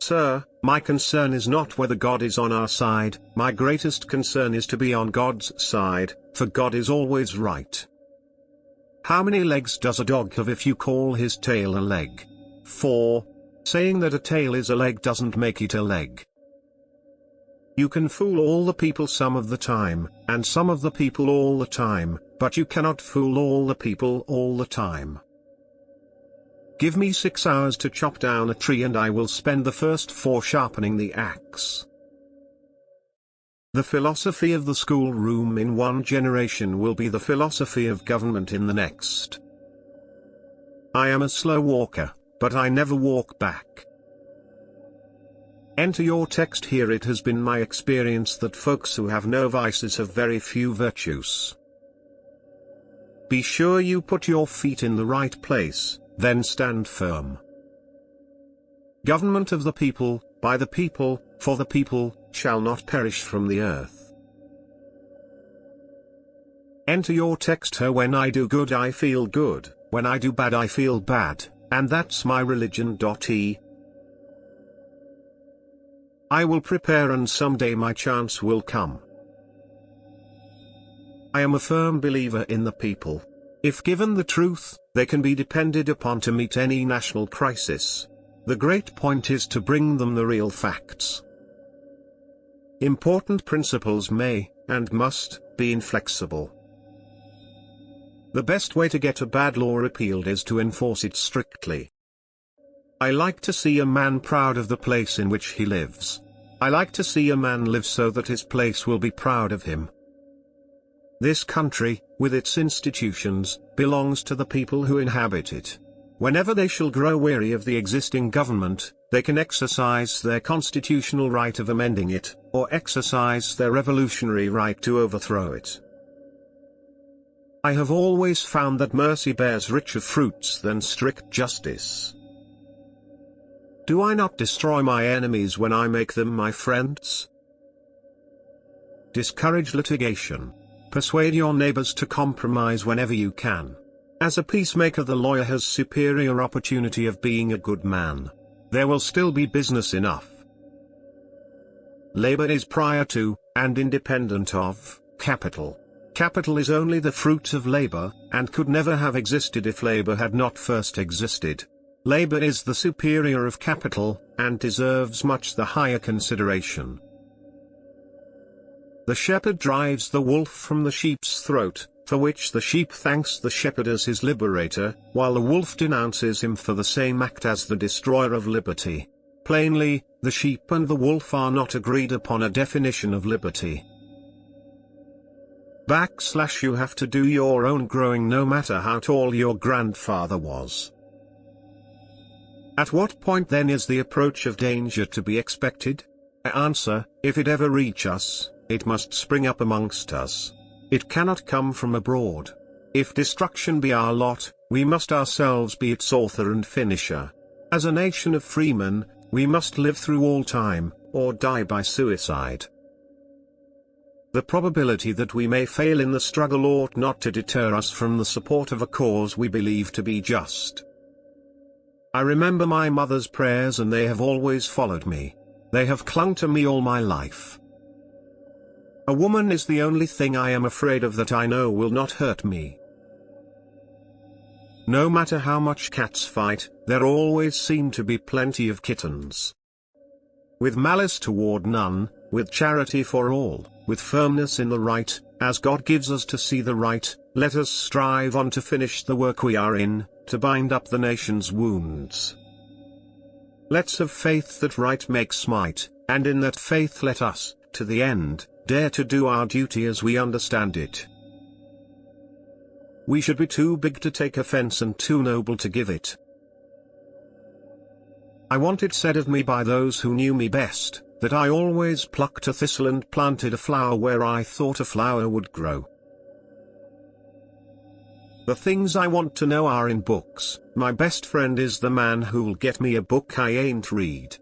Sir, my concern is not whether God is on our side, my greatest concern is to be on God's side, for God is always right. How many legs does a dog have if you call his tail a leg? 4. Saying that a tail is a leg doesn't make it a leg. You can fool all the people some of the time, and some of the people all the time, but you cannot fool all the people all the time. Give me 6 hours to chop down a tree and I will spend the first 4 sharpening the axe. The philosophy of the schoolroom in one generation will be the philosophy of government in the next. I am a slow walker, but I never walk back. Enter your text here. It has been my experience that folks who have no vices have very few virtues. Be sure you put your feet in the right place, then stand firm. Government of the people, by the people, for the people, shall not perish from the earth. Enter your text here. When I do good I feel good, when I do bad I feel bad, and that's my religion. I will prepare and someday my chance will come. I am a firm believer in the people. If given the truth, they can be depended upon to meet any national crisis. The great point is to bring them the real facts. Important principles may, and must, be inflexible. The best way to get a bad law repealed is to enforce it strictly. I like to see a man proud of the place in which he lives. I like to see a man live so that his place will be proud of him. This country, with its institutions, belongs to the people who inhabit it. Whenever they shall grow weary of the existing government, they can exercise their constitutional right of amending it, or exercise their revolutionary right to overthrow it. I have always found that mercy bears richer fruits than strict justice. Do I not destroy my enemies when I make them my friends? Discourage litigation. Persuade your neighbors to compromise whenever you can. As a peacemaker, the lawyer has superior opportunity of being a good man. There will still be business enough. Labor is prior to, and independent of, capital. Capital is only the fruit of labor, and could never have existed if labor had not first existed. Labor is the superior of capital, and deserves much the higher consideration. The shepherd drives the wolf from the sheep's throat, for which the sheep thanks the shepherd as his liberator, while the wolf denounces him for the same act as the destroyer of liberty. Plainly, the sheep and the wolf are not agreed upon a definition of liberty. / You have to do your own growing no matter how tall your grandfather was. At what point then is the approach of danger to be expected? I answer, if it ever reach us, it must spring up amongst us. It cannot come from abroad. If destruction be our lot, we must ourselves be its author and finisher. As a nation of freemen, we must live through all time, or die by suicide. The probability that we may fail in the struggle ought not to deter us from the support of a cause we believe to be just. I remember my mother's prayers and they have always followed me. They have clung to me all my life. A woman is the only thing I am afraid of that I know will not hurt me. No matter how much cats fight, there always seem to be plenty of kittens. With malice toward none, with charity for all, with firmness in the right, as God gives us to see the right, let us strive on to finish the work we are in, to bind up the nation's wounds. Let's have faith that right makes might, and in that faith let us, to the end, dare to do our duty as we understand it. We should be too big to take offense and too noble to give it. I want it said of me by those who knew me best, that I always plucked a thistle and planted a flower where I thought a flower would grow. The things I want to know are in books. My best friend is the man who'll get me a book I ain't read.